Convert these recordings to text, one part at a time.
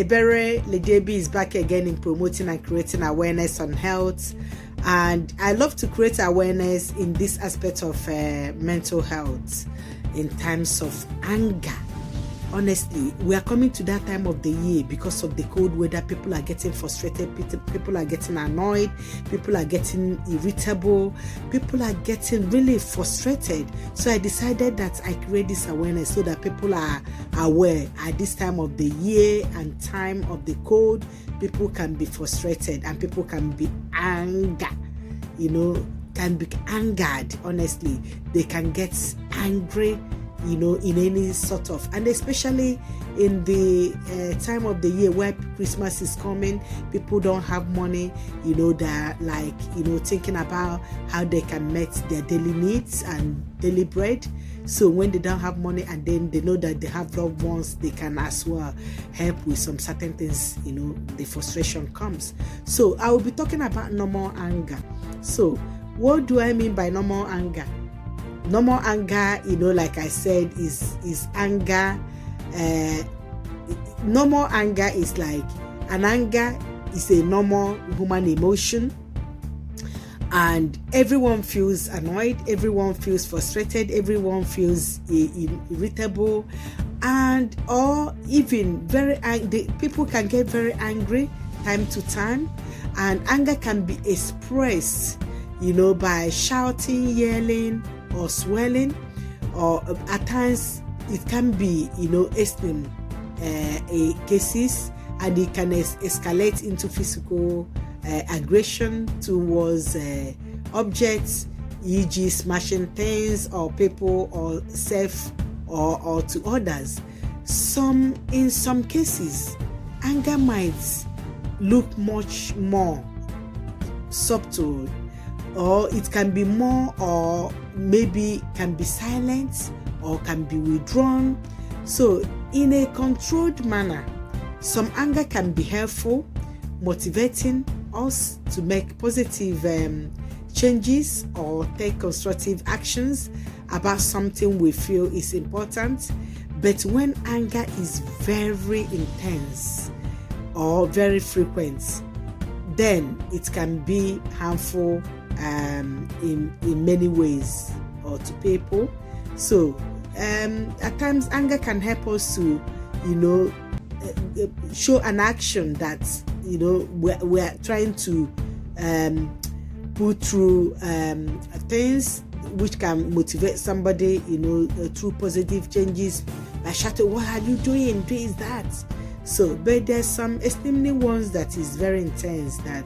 Ebere Ledebi is back again in promoting and creating awareness on health. And I love to create awareness in this aspect of mental health in times of anger. Honestly, we are coming to that time of the year because of the cold weather. People are getting frustrated, people are getting annoyed, people are getting irritable, people are getting really frustrated. So I decided that I create this awareness so that people are aware at this time of the year and time of the cold, people can be frustrated and people can be angry, can be angered. Honestly, they can get angry, in any sort of, and especially in the time of the year where Christmas is coming, people don't have money, they're like, thinking about how they can meet their daily needs and daily bread. So when they don't have money and then they know that they have loved ones, they can as well help with some certain things, the frustration comes. So I will be talking about normal anger. So what do I mean by normal anger? Normal anger, like I said, is anger. Normal anger is like an anger is a normal human emotion, and everyone feels annoyed, everyone feels frustrated, everyone feels irritable, and or even very angry. People can get very angry time to time, and anger can be expressed, by shouting, yelling, or swelling, or at times it can be extreme cases, and it can escalate into physical aggression towards objects, e.g. smashing things or people or self or to others. In some cases, anger might look much more subtle, or it can be more, or maybe can be silent or can be withdrawn. So in a controlled manner, some anger can be helpful, motivating us to make positive changes or take constructive actions about something we feel is important. But when anger is very intense or very frequent, then it can be harmful in many ways or to people. So at times anger can help us to show an action that we're trying to put through things which can motivate somebody through positive changes by shouting, "What are you doing? Doing that?" So, but there's some extremely ones that is very intense that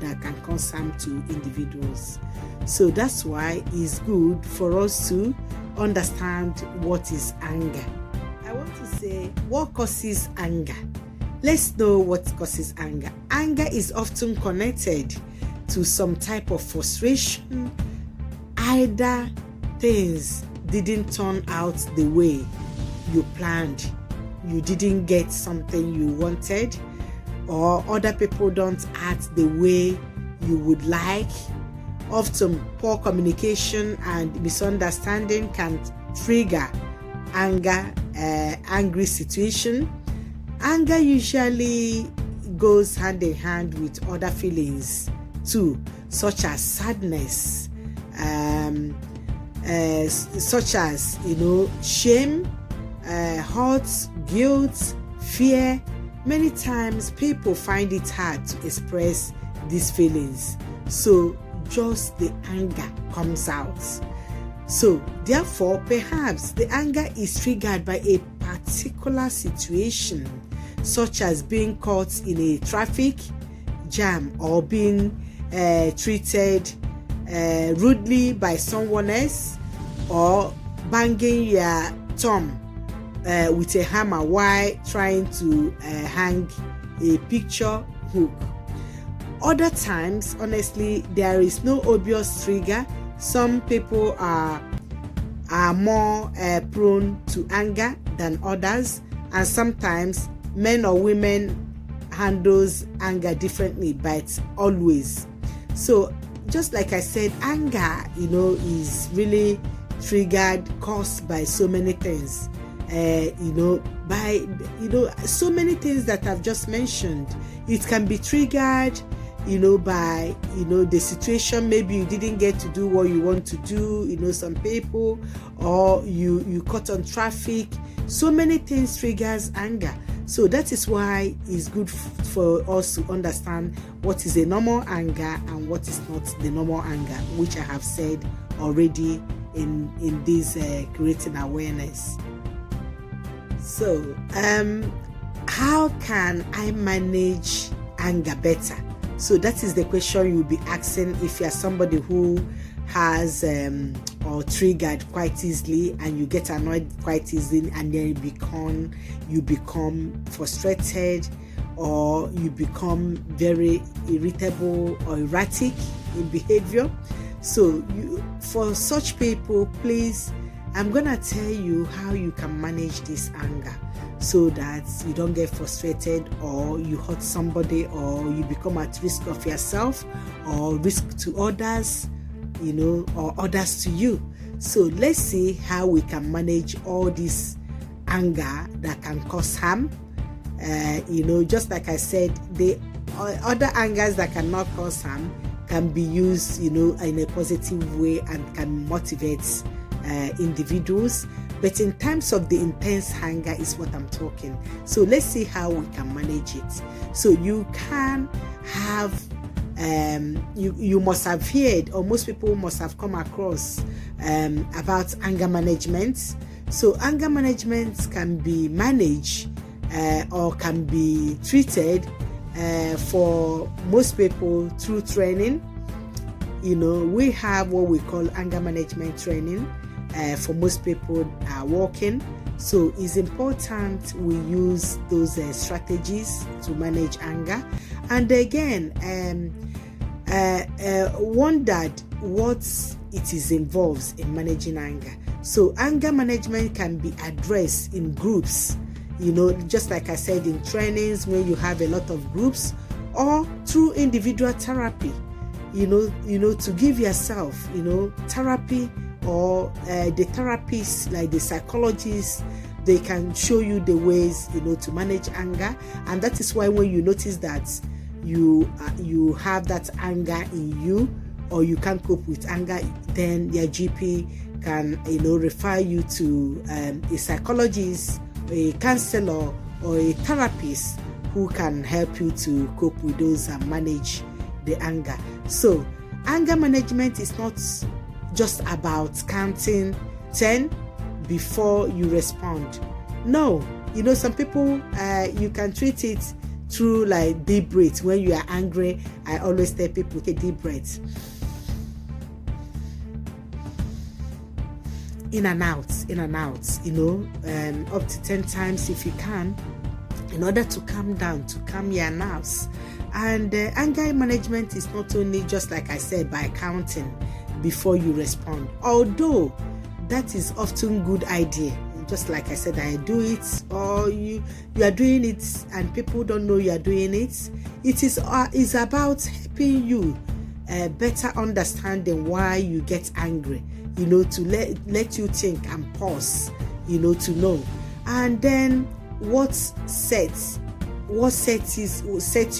that can cause harm to individuals. So that's why it's good for us to understand what is anger. I want to say what causes anger. Let's know what causes anger. Anger is often connected to some type of frustration. Either things didn't turn out the way you planned, you didn't get something you wanted, or other people don't act the way you would like. Often poor communication and misunderstanding can trigger angry situation. Anger usually goes hand in hand with other feelings too, such as sadness, such as shame, hurt, guilt, fear. Many times people find it hard to express these feelings, so just the anger comes out. So therefore, perhaps the anger is triggered by a particular situation, such as being caught in a traffic jam or being treated rudely by someone else, or banging your thumb with a hammer while trying to hang a picture hook. Other times, honestly, there is no obvious trigger. Some people are more prone to anger than others, and sometimes men or women handles anger differently, but always. So just like I said, anger is really caused by so many things. by, so many things that I've just mentioned. It can be triggered, by, the situation. Maybe you didn't get to do what you want to do, some people, or you caught on traffic. So many things triggers anger. So that is why it's good for us to understand what is a normal anger and what is not the normal anger, which I have said already in this creating awareness. So how can I manage anger better? So that is the question you'll be asking if you are somebody who has or triggered quite easily, and you get annoyed quite easily, and then you become frustrated, or you become very irritable or erratic in behavior. So for such people, please, I'm gonna tell you how you can manage this anger, so that you don't get frustrated, or you hurt somebody, or you become at risk of yourself, or risk to others, or others to you. So let's see how we can manage all this anger that can cause harm. Just like I said, the other angers that cannot cause harm can be used, in a positive way, and can motivate individuals. But in terms of the intense anger is what I'm talking. So let's see how we can manage it. So you can have you must have heard, or most people must have come across about anger management. So anger management can be managed or can be treated for most people through training. We have what we call anger management training for most people are working. So it's important we use those strategies to manage anger. And again, wondered what it is involves in managing anger. So anger management can be addressed in groups, just like I said, in trainings when you have a lot of groups, or through individual therapy, to give yourself, therapy, or the therapists, like the psychologists, they can show you the ways, to manage anger. And that is why when you notice that you have that anger in you, or you can't cope with anger, then your GP can, refer you to a psychologist, a counselor, or a therapist who can help you to cope with those and manage the anger. So anger management is not just about counting 10 before you respond. No, some people, you can treat it through like deep breath. When you are angry, I always tell people, take deep breaths. In and out, up to 10 times if you can, in order to calm down, to calm your nerves. And anger management is not only, just like I said, by counting before you respond, although that is often good idea. Just like I said, I do it, or you are doing it and people don't know you are doing it. It is about helping you better understanding why you get angry, to let you think and pause, to know. And then what sets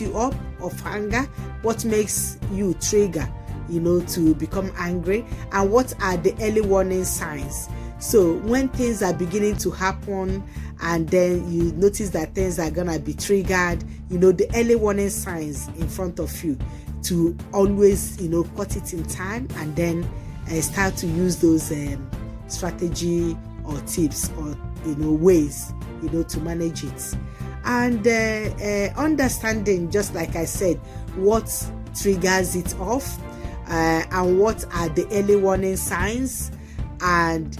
you up of anger, what makes you trigger, to become angry, and what are the early warning signs. So when things are beginning to happen, and then you notice that things are gonna be triggered, the early warning signs in front of you, to always, cut it in time, and then start to use those strategy or tips, or ways, to manage it. And understanding, just like I said, what triggers it off, and what are the early warning signs, and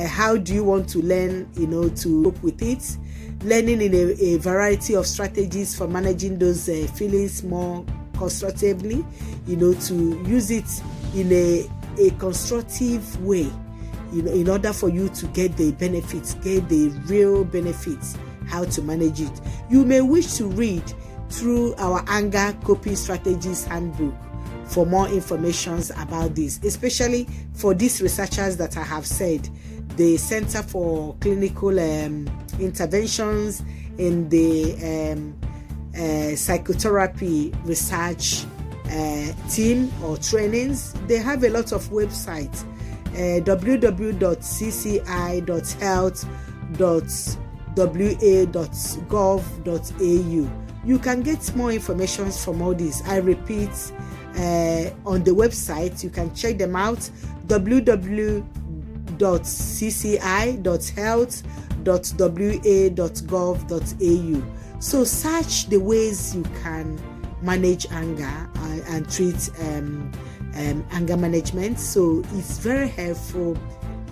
how do you want to learn, to cope with it. Learning in a variety of strategies for managing those feelings more constructively, to use it in a constructive way, in order for you to get the benefits, get the real benefits, how to manage it. You may wish to read through our anger coping strategies handbook for more information about this, especially for these researchers that I have said, the Center for Clinical interventions, in the psychotherapy research team or trainings. They have a lot of websites, www.cci.health.wa.gov.au. You can get more information from all this. I repeat, on the website you can check them out, www.cci.health.wa.gov.au. so search the ways you can manage anger and treat anger management. So it's very helpful.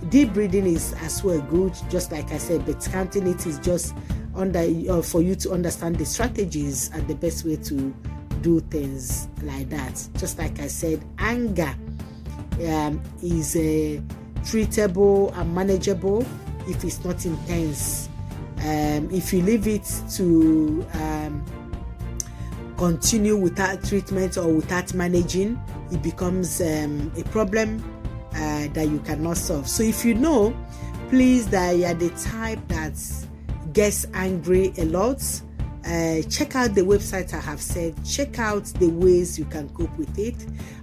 Deep breathing is as well good, just like I said, but counting it is just for you to understand the strategies and the best way to do things like that. Just like I said, anger is treatable and manageable if it's not intense. If you leave it to continue without treatment or without managing, it becomes a problem that you cannot solve. So if you know, please, that you are the type that gets angry a lot, check out the website I have said, check out the ways you can cope with it.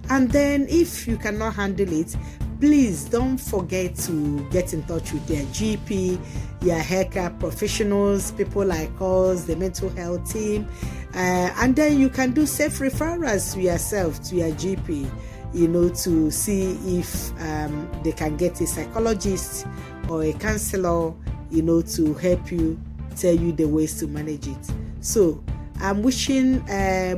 And then if you cannot handle it, please don't forget to get in touch with your GP, your haircare professionals, people like us, the mental health team, and then you can do self-referrals to yourself, to your GP, to see if they can get a psychologist or a counselor, to help you, tell you the ways to manage it. So I'm wishing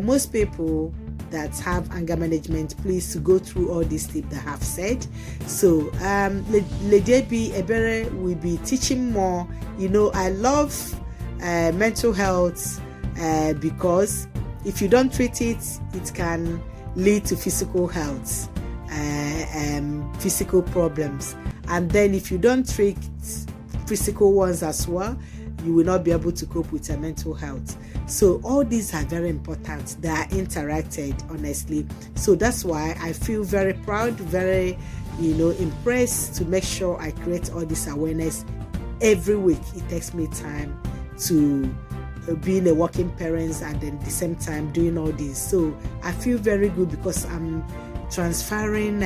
most people that have anger management, please, to go through all these tips that I have said. So Lady Ebere will be teaching more. I love mental health because if you don't treat it, it can lead to physical health, physical problems. And then if you don't treat physical ones as well, you will not be able to cope with your mental health. So all these are very important. They are interacted, honestly. So that's why I feel very proud, very, impressed to make sure I create all this awareness every week. It takes me time to being a working parent and then at the same time doing all this. So I feel very good because I'm transferring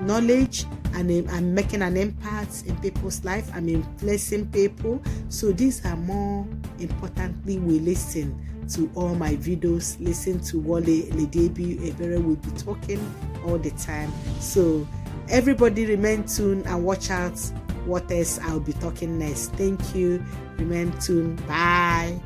knowledge, and I'm making an impact in people's life. I'm influencing people. So these are more importantly, we listen to all my videos, listen to what Lady Ebere will be talking all the time. So everybody remain tuned and watch out what else I'll be talking next. Thank you. Remain tuned. Bye.